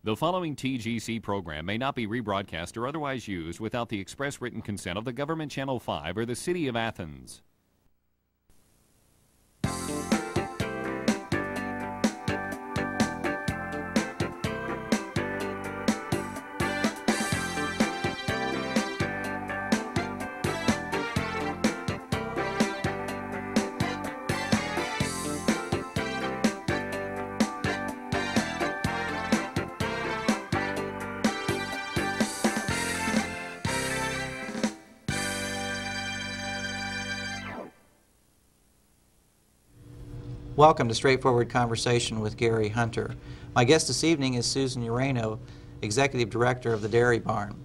The following TGC program may not be rebroadcast or otherwise used without the express written consent of the Government Channel 5 or the City of Athens. Welcome to Straightforward Conversation with Gary Hunter. My guest this evening is Susan Urano, Executive Director of the Dairy Barn.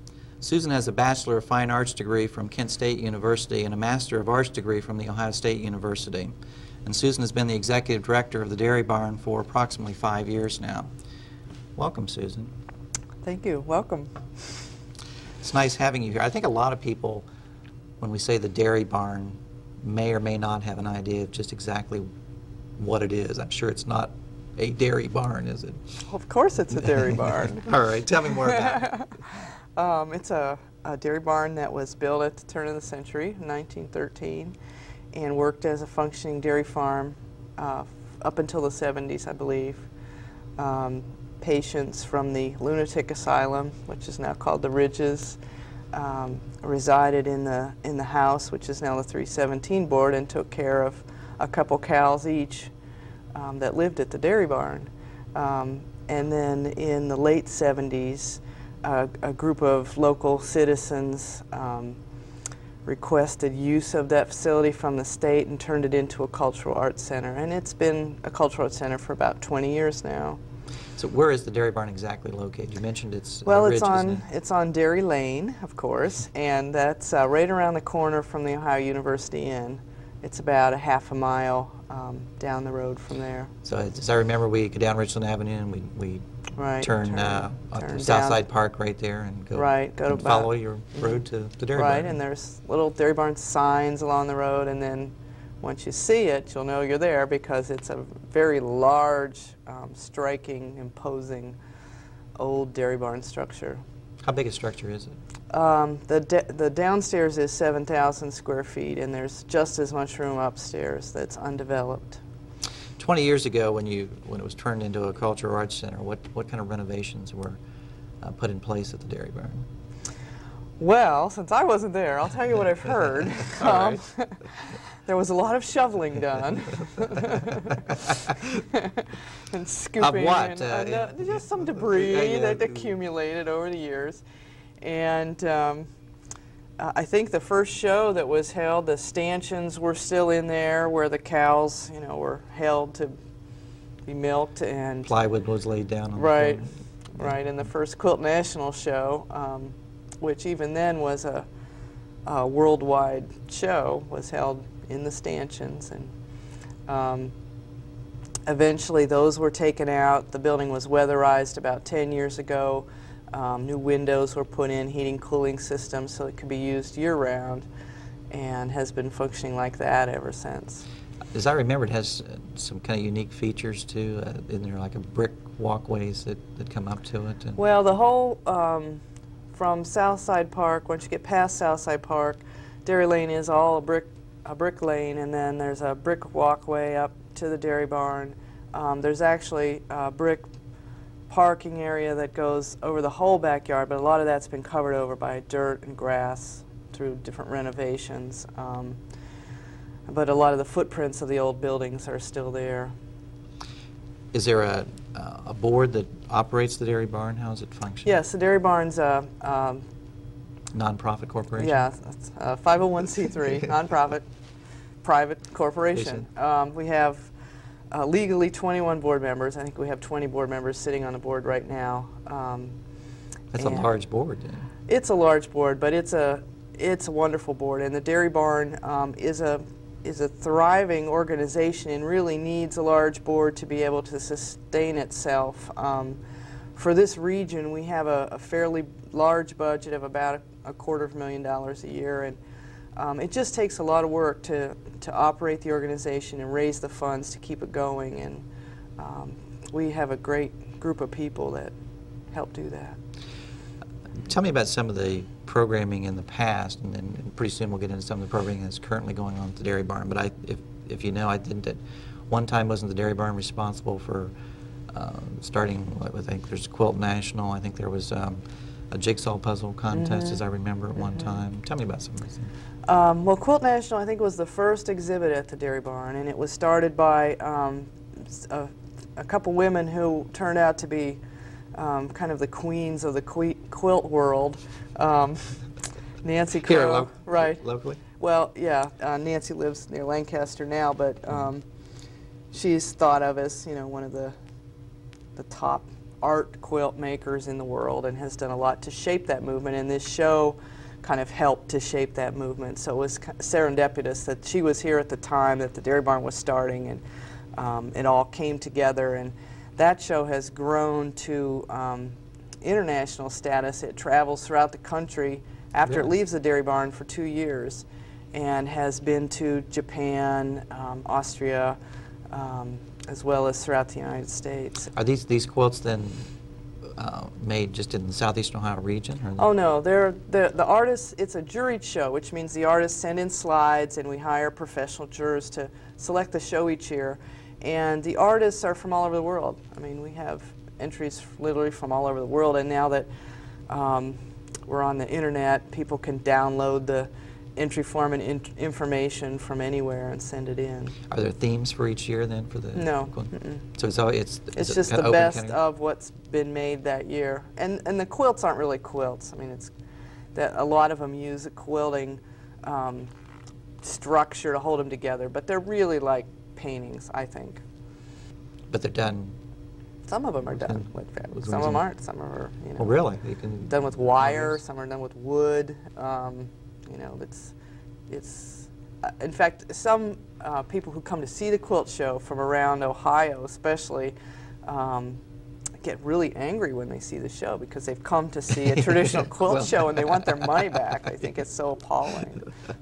Susan has a Bachelor of Fine Arts degree from Kent State University and a Master of Arts degree from The Ohio State University. And Susan has been the Executive Director of the Dairy Barn for approximately 5 years now. Welcome, Susan. Thank you. Welcome. It's nice having you here. I think a lot of people, when we say the Dairy Barn, may or may not have an idea of just exactly what it is. I'm sure it's not a dairy barn, is it? Of course it's a dairy barn. All right, tell me more about it. It's a dairy barn that was built at the turn of the century, 1913, and worked as a functioning dairy farm up until the 70s, I believe. Patients from the lunatic asylum, which is now called the Ridges, resided in the house, which is now the 317 board, and took care of a couple cows each that lived at the dairy barn. And then in the late 70s, a group of local citizens requested use of that facility from the state and turned it into a cultural arts center. And it's been a cultural arts center for about 20 years now. So where is the dairy barn exactly located? You mentioned it's well, Ridge, it's on Dairy Lane, of course, and that's right around the corner from the Ohio University Inn. It's about a half a mile down the road from there. So as I remember, we go down Richland Avenue and we turn to Southside Park right there and go, and follow your road to the dairy barn. Right, and there's little dairy barn signs along the road, and then once you see it, you'll know you're there because it's a very large, striking, imposing old dairy barn structure. How big a structure is it? The downstairs is 7,000 square feet, and there's just as much room upstairs that's undeveloped. 20 years ago, when it was turned into a cultural arts center, what kind of renovations were put in place at the dairy barn? Well, since I wasn't there, I'll tell you what I've heard. All right. There was a lot of shoveling done. And scooping. Of what? And, just some debris that accumulated over the years. And I think the first show that was held, the stanchions were still in there where the cows, were held to be milked. And plywood was laid down on the floor. Right. And the first Quilt National show, which even then was a worldwide show, was held in the stanchions, and eventually those were taken out. The building was weatherized about 10 years ago. New windows were put in, heating, cooling systems, so it could be used year-round, and has been functioning like that ever since. As I remember, it has some kind of unique features too. Isn't there like a brick walkways that come up to it? Well, the whole from Southside Park, once you get past Southside Park, Dairy Lane is all a brick lane, and then there's a brick walkway up to the dairy barn. There's actually a brick parking area that goes over the whole backyard, but a lot of that's been covered over by dirt and grass through different renovations. But a lot of the footprints of the old buildings are still there. Is there a board that operates the dairy barn? How does it function? Yes, the dairy barn's a non-profit corporation? Yeah, it's a 501c3, non-profit, private corporation. We have legally 21 board members. I think we have 20 board members sitting on the board right now. That's a large board. Yeah. It's a large board, but it's a wonderful board. And the Dairy Barn is a thriving organization and really needs a large board to be able to sustain itself. For this region, we have a fairly large budget of about $250,000 a year, and it just takes a lot of work to operate the organization and raise the funds to keep it going. And we have a great group of people that help do that. Tell me about some of the programming in the past, and then pretty soon we'll get into some of the programming that's currently going on at the Dairy Barn. But if you know, I think that one time wasn't the Dairy Barn responsible for starting, I think there's Quilt National, I think there was a jigsaw puzzle contest, as I remember, at one time. Tell me about some of these things. Well, Quilt National, I think, was the first exhibit at the Dairy Barn, and it was started by a couple women who turned out to be kind of the queens of the quilt world. Nancy Crow, right? Locally? Well, yeah. Nancy lives near Lancaster now, but she's thought of as, you know, one of the top art quilt makers in the world, and has done a lot to shape that movement. And this show kind of helped to shape that movement. So it was serendipitous that she was here at the time that the Dairy Barn was starting, and it all came together. And that show has grown to international status. It travels throughout the country after it leaves the Dairy Barn for 2 years, and has been to Japan, Austria, as well as throughout the United States. Are these quilts then made just in the southeastern Ohio region? Or Oh no, the artists, it's a juried show, which means the artists send in slides and we hire professional jurors to select the show each year. And the artists are from all over the world. I mean, we have entries literally from all over the world, and now that we're on the internet, people can download the entry form and information from anywhere and send it in. Are there themes for each year then for the? No. So it's just the best of what's been made that year. And the quilts aren't really quilts. I mean, it's that a lot of them use a quilting structure to hold them together, but they're really like paintings, I think. But they're done. Some of them are done with fabric. Some of them aren't. Some are, you know. Oh, really? You can done with wire. Some are done with wood. You know, it's in fact, some people who come to see the quilt show from around Ohio especially get really angry when they see the show, because they've come to see a traditional quilt show and they want their money back. They think it's so appalling. So.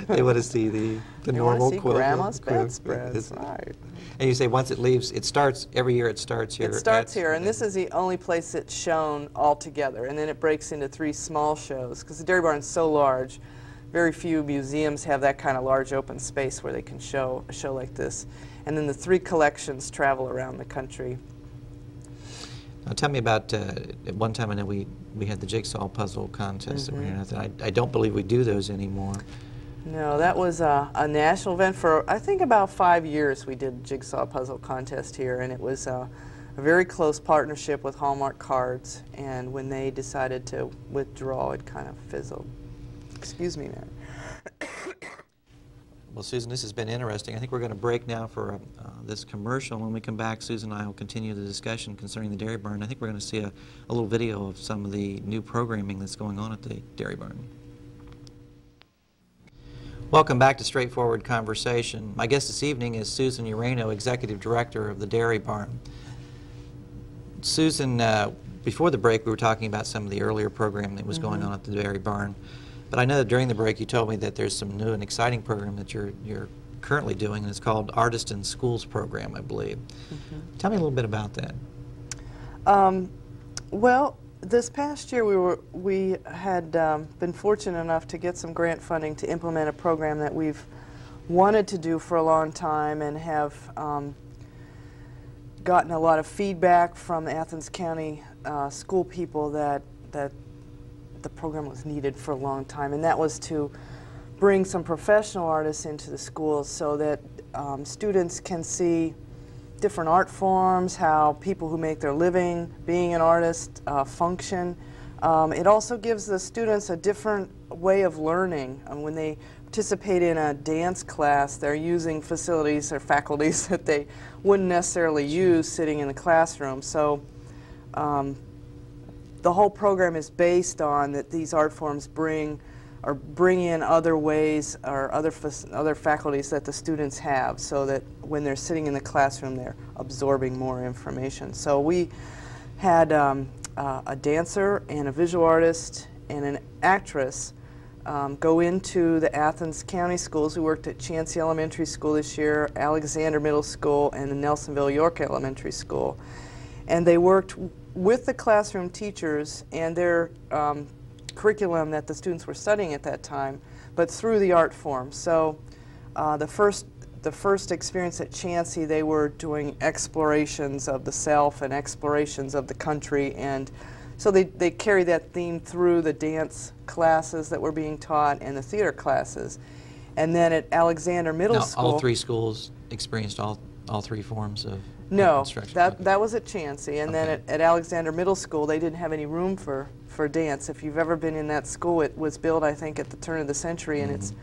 They want to see the normal quilt. Grandma's bedspreads, right. And you say once it leaves, it starts, every year it starts here. It starts here, and this is the only place it's shown all together, and then it breaks into 3 small shows, because the Dairy Barn is so large. Very few museums have that kind of large open space where they can show a show like this. And then the 3 collections travel around the country. Now tell me about, at one time I know we had the jigsaw puzzle contest that we had. I don't believe we do those anymore. No, that was a national event for, I think, about 5 years. We did jigsaw puzzle contest here, and it was a very close partnership with Hallmark Cards, and when they decided to withdraw, it kind of fizzled. Excuse me, Mary. Well, Susan, this has been interesting. I think we're going to break now for this commercial. When we come back, Susan and I will continue the discussion concerning the Dairy Barn. I think we're going to see a little video of some of the new programming that's going on at the Dairy Barn. Welcome back to Straightforward Conversation. My guest this evening is Susan Urano, Executive Director of the Dairy Barn. Susan, before the break we were talking about some of the earlier programming that was going on at the Dairy Barn. But I know that during the break you told me that there's some new and exciting program that you're currently doing, and it's called Artist in Schools program, I believe. Tell me a little bit about that. Well, this past year we had been fortunate enough to get some grant funding to implement a program that we've wanted to do for a long time, and have gotten a lot of feedback from Athens County school people that the program was needed for a long time, and that was to bring some professional artists into the schools so that students can see different art forms, how people who make their living being an artist function. It also gives the students a different way of learning. When they participate in a dance class, they're using facilities or faculties that they wouldn't necessarily use sitting in the classroom. So the whole program is based on that these art forms bring in other ways or other faculties that the students have, so that when they're sitting in the classroom they're absorbing more information. So we had a dancer and a visual artist and an actress go into the Athens County schools. We worked at Chancey Elementary School this year, Alexander Middle School, and the Nelsonville York Elementary School. And they worked with the classroom teachers and their curriculum that the students were studying at that time, but through the art form. So the first experience at Chansey, they were doing explorations of the self and explorations of the country, and so they carried that theme through the dance classes that were being taught and the theater classes. And then at Alexander Middle School... all three schools experienced all three forms of No, instruction? that was at Chansey, and then at Alexander Middle School they didn't have any room for dance. If you've ever been in that school, it was built, I think, at the turn of the century, and its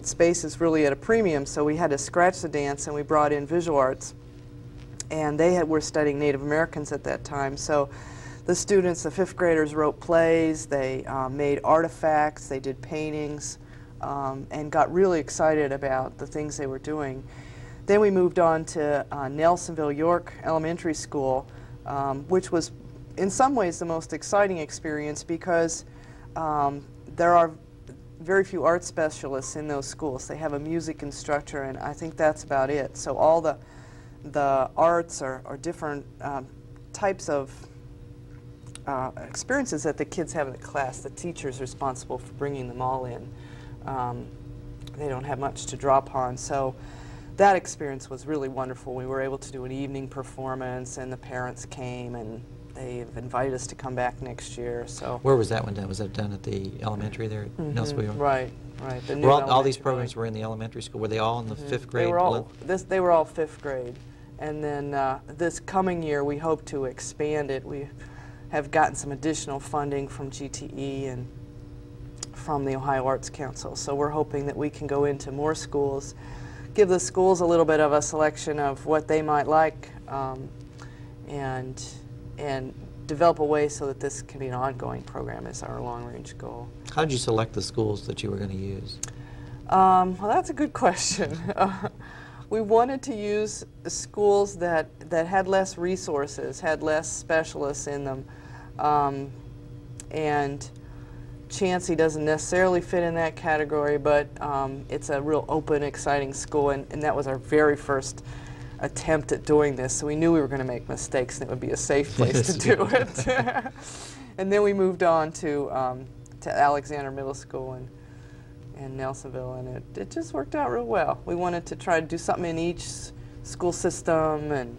space is really at a premium, so we had to scratch the dance, and we brought in visual arts. And they were studying Native Americans at that time, so the students, the fifth graders, wrote plays, they made artifacts, they did paintings, and got really excited about the things they were doing. Then we moved on to Nelsonville York Elementary School, which was in some ways the most exciting experience because there are very few art specialists in those schools. They have a music instructor, and I think that's about it. So all the arts are different types of experiences that the kids have in the class. The teacher's responsible for bringing them all in. They don't have much to draw upon. So that experience was really wonderful. We were able to do an evening performance, and the parents came, and they've invited us to come back next year. So where was that one done? Was that done at the elementary there at Nelsonville York? Right. The new all these programs were in the elementary school. Were they all in the fifth grade? They were all fifth grade. And then this coming year, we hope to expand it. We have gotten some additional funding from GTE and from the Ohio Arts Council. So we're hoping that we can go into more schools, give the schools a little bit of a selection of what they might like, and develop a way so that this can be an ongoing program is our long-range goal. How did you select the schools that you were going to use? Well, that's a good question. We wanted to use schools that had less resources, had less specialists in them, and Chansey doesn't necessarily fit in that category, but it's a real open, exciting school, and that was our very first attempt at doing this, so we knew we were going to make mistakes and it would be a safe place to do it. And then we moved on to Alexander Middle School in Nelsonville, and it just worked out real well. We wanted to try to do something in each school system and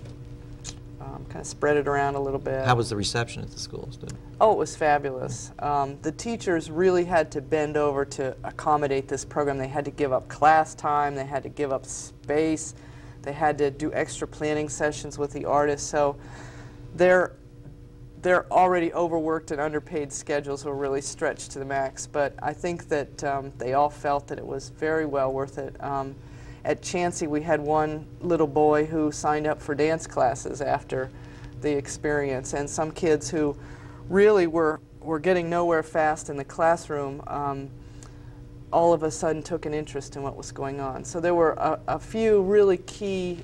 kind of spread it around a little bit. How was the reception at the schools? Oh, it was fabulous. The teachers really had to bend over to accommodate this program. They had to give up class time, they had to give up space, they had to do extra planning sessions with the artists. So their already overworked and underpaid schedules were really stretched to the max. But I think that they all felt that it was very well worth it. At Chansey, we had one little boy who signed up for dance classes after the experience, and some kids who really were getting nowhere fast in the classroom all of a sudden took an interest in what was going on. So there were a few really key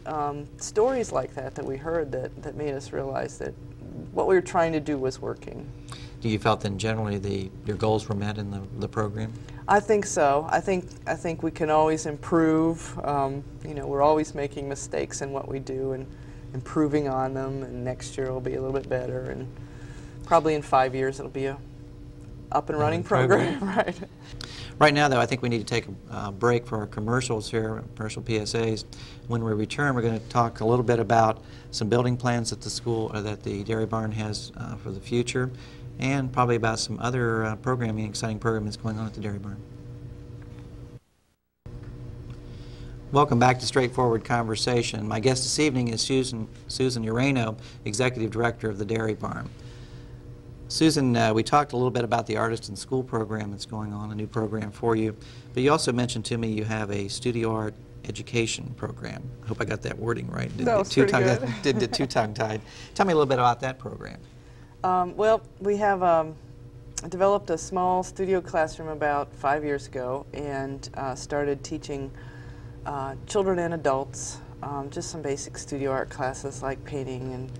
stories like that we heard that made us realize that what we were trying to do was working. Do you felt then generally your goals were met in the program? I think so. I think we can always improve. You know, we're always making mistakes in what we do and improving on them, and next year will be a little bit better, and probably in 5 years it'll be a up and running program. Right. Right now, though, I think we need to take a break for our commercials here, commercial PSAs. When we return, we're going to talk a little bit about some building plans that the school, or that the Dairy Barn has for the future, and probably about some other programming, exciting programming that's going on at the Dairy Barn. Welcome back to Straightforward Conversation. My guest this evening is Susan Urano, Executive Director of the Dairy Barn. Susan, we talked a little bit about the Artist in School program that's going on, a new program for you, but you also mentioned to me you have a studio art education program. I hope I got that wording right. Didn't get too tongue-tied. Tell me a little bit about that program. Well, we have developed a small studio classroom about 5 years ago and started teaching children and adults just some basic studio art classes like painting and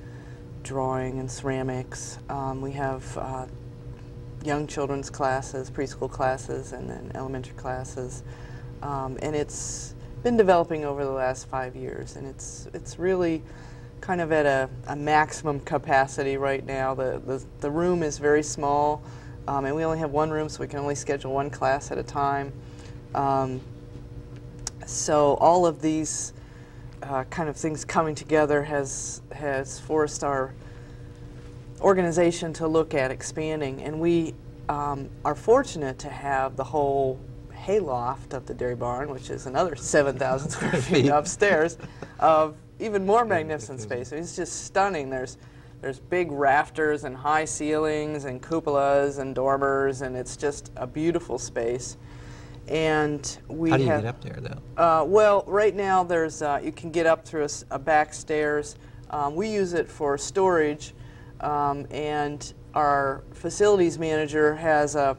drawing and ceramics. We have young children's classes, preschool classes, and then elementary classes. And it's been developing over the last 5 years, and it's really kind of at a maximum capacity right now. The room is very small, and we only have one room, so we can only schedule one class at a time. So all of these kind of things coming together has forced our organization to look at expanding, and we are fortunate to have the whole hayloft of the dairy barn, which is another 7,000 square feet upstairs, of even more magnificent space. It's just stunning. There's big rafters and high ceilings and cupolas and dormers, and it's just a beautiful space. And we How do you get up there, though? Well, right now there's you can get up through a back stairs. We use it for storage, and our facilities manager has an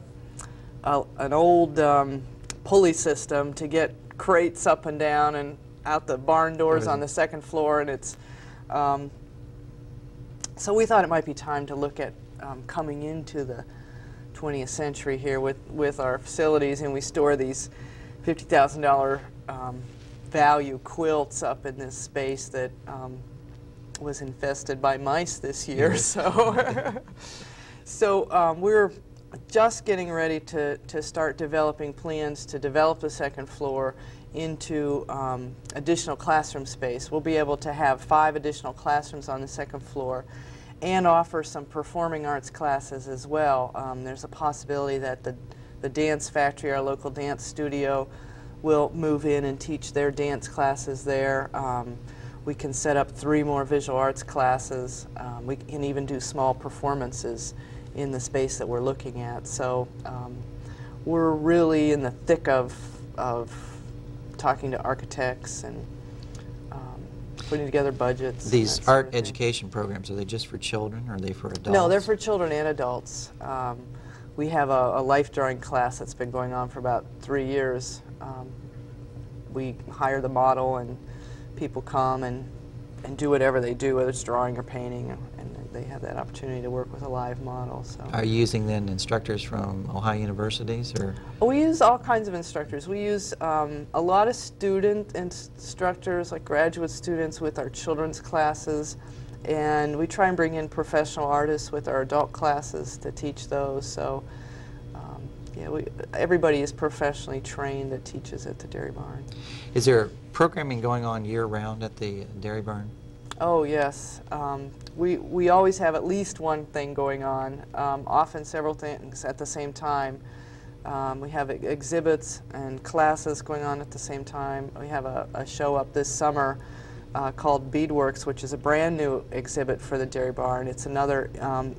old pulley system to get crates up and down and out the barn doors on the second floor, and it's so we thought it might be time to look at coming into the 20th century here with our facilities, and we store these $50,000 value quilts up in this space that was infested by mice this year. So, we're just getting ready to start developing plans to develop the second floor into additional classroom space. We'll be able to have 5 additional classrooms on the second floor and offer some performing arts classes as well. There's a possibility that the Dance Factory, our local dance studio, will move in and teach their dance classes there. We can set up 3 more visual arts classes. We can even do small performances in the space that we're looking at. So we're really in the thick of talking to architects and putting together budgets. These art education programs, are they just for children, or are they for adults? No, they're for children and adults. We have a life drawing class that's been going on for about 3 years. We hire the model, and people come and do whatever they do, whether it's drawing or painting, and they have that opportunity to work with a live model. So. Are you using then instructors from Ohio universities, or? We use all kinds of instructors. We use a lot of student instructors, like graduate students with our children's classes, and we try and bring in professional artists with our adult classes to teach those. So yeah, everybody is professionally trained that teaches at the Dairy Barn. Is there programming going on year-round at the Dairy Barn? Oh, yes. We always have at least one thing going on, often several things at the same time. We have exhibits and classes going on at the same time. We have a show up this summer called Beadworks, which is a brand new exhibit for the Dairy Barn. It's another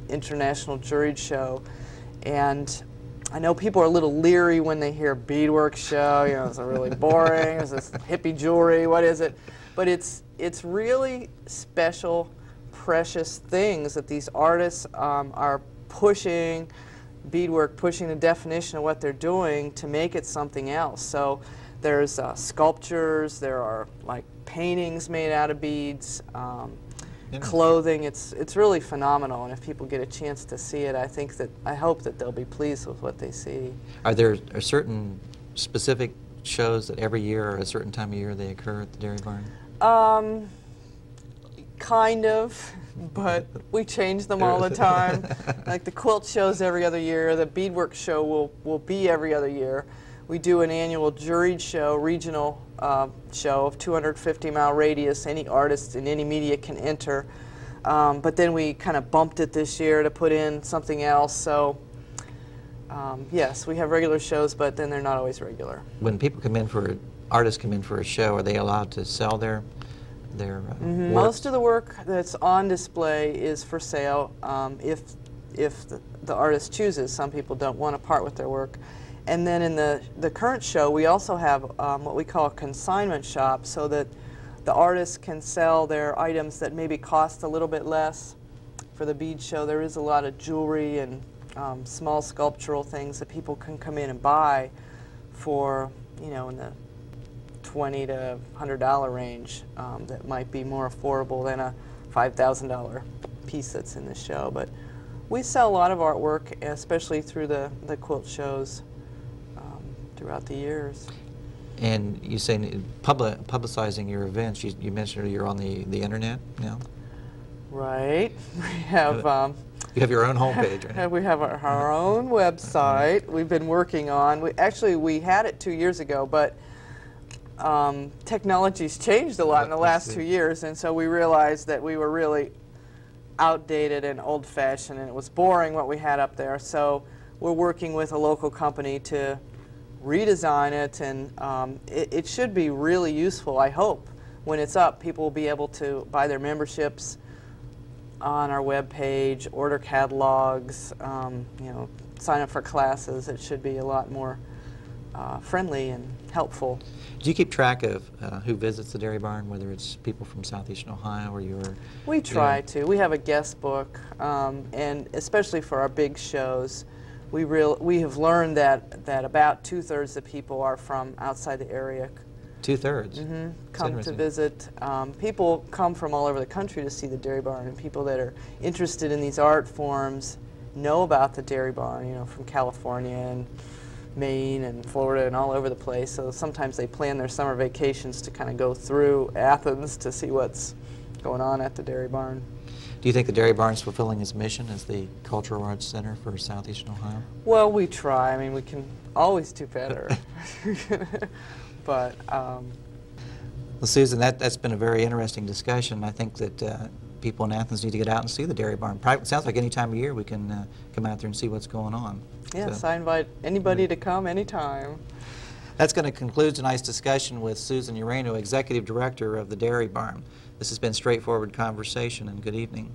international juried show, and I know people are a little leery when they hear beadwork show. You know, it's really boring. It's this hippie jewelry. What is it? But it's really special, precious things that these artists are pushing, beadwork, pushing the definition of what they're doing to make it something else. So there's sculptures. There are like paintings made out of beads. Clothing. It's really phenomenal, and if people get a chance to see it, I hope that they'll be pleased with what they see. Are there certain specific shows that every year or a certain time of year they occur at the Dairy Barn? Kind of, but we change them all the time. Like the quilt shows every other year. The beadwork show will be every other year. We do an annual juried show, regional show of 250-mile radius. Any artist in any media can enter. But then we kind of bumped it this year to put in something else. So yes, we have regular shows, but then they're not always regular. When people come in artists come in for a show, are they allowed to sell their work? Most of the work that's on display is for sale if the artist chooses. Some people don't want to part with their work. And then in the current show, we also have what we call a consignment shop, so that the artists can sell their items that maybe cost a little bit less. For the bead show, there is a lot of jewelry and small sculptural things that people can come in and buy for, you know, in the $20 to $100 range that might be more affordable than a $5,000 piece that's in the show. But we sell a lot of artwork, especially through the quilt shows throughout the years. And you say publicizing your events, you mentioned you're on the internet now? Right. We have You have your own homepage, right? we have our own website. We've been working on. We had it 2 years ago, but technology's changed a lot in the last 2 years, and so we realized that we were really outdated and old-fashioned, and it was boring what we had up there. So we're working with a local company to redesign it, and it should be really useful, I hope. When it's up, people will be able to buy their memberships on our web page, order catalogs, you know, sign up for classes. It should be a lot more friendly and helpful. Do you keep track of who visits the Dairy Barn, whether it's people from southeastern Ohio or your... We try to. We have a guest book, and especially for our big shows, we have learned that about 2/3 of people are from outside the area. 2/3? Come to visit. People come from all over the country to see the Dairy Barn, and people that are interested in these art forms know about the Dairy Barn, you know, from California and Maine and Florida and all over the place. So sometimes they plan their summer vacations to kind of go through Athens to see what's going on at the Dairy Barn. Do you think the Dairy Barn is fulfilling its mission as the Cultural Arts Center for southeastern Ohio? Well, we try. I mean, we can always do better. But, well, Susan, that's been a very interesting discussion. I think that people in Athens need to get out and see the Dairy Barn. It sounds like any time of year we can come out there and see what's going on. Yes, so, I invite anybody to come anytime. That's going to conclude tonight's discussion with Susan Urano, Executive Director of the Dairy Barn. This has been Straightforward Conversation, and good evening.